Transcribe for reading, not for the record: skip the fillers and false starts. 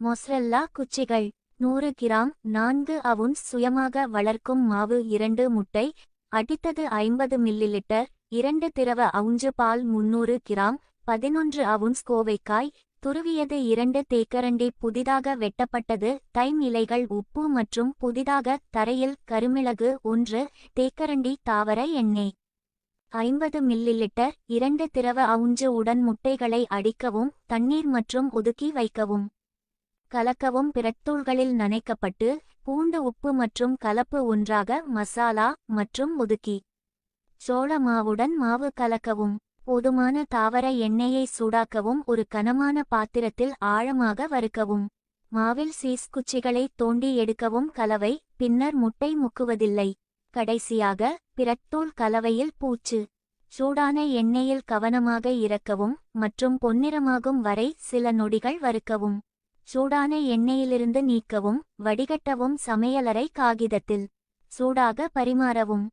மொஸ்ரெல்லா குச்சிகள் 100 gram. 4 ounce சுயமாக வளர்க்கும் மாவு. 2 முட்டை அடித்தது 50 மில்லிலிட்டர். 2 திரவ அவுஞ்சு பால். 300 கிராம். 11 அவுன்ஸ் கோவைக்காய் துருவியது. 2 தேக்கரண்டி புதிதாக வெட்டப்பட்டது தைம் இலைகள். உப்பு மற்றும் புதிதாக தரையில் கருமிளகு. 1 தேக்கரண்டி தாவர எண்ணெய். 50 மில்லிலிட்டர். 2 திரவ அவுஞ்சு உடன் முட்டைகளை அடிக்கவும் தண்ணீர் மற்றும் ஒதுக்கி வைக்கவும். கலக்கவும். பிறத்தூள்களில் நனைக்கப்பட்டு பூண்டு உப்பு மற்றும் கலப்பு ஒன்றாக மசாலா மற்றும் ஒதுக்கி. சோள மாவுடன் மாவு கலக்கவும். போதுமான தாவர எண்ணெயை சூடாக்கவும். ஒரு கனமான பாத்திரத்தில் ஆழமாக வறுக்கவும். மாவில் சீஸ் குச்சிகளை தோண்டி எடுக்கவும். கலவை பின்னர் முட்டை முக்குவதில்லை. கடைசியாக பிறத்தூள் கலவையில் பூச்சு. சூடான எண்ணெயில் கவனமாக இறக்கவும் மற்றும் பொன்னிறமாகும் வரை சில நொடிகள் வறுக்கவும். சூடான எண்ணெயிலிருந்து நீக்கவும். வடிகட்டவும். சமையலறை காகிதத்தில் சூடாக பரிமாறவும்.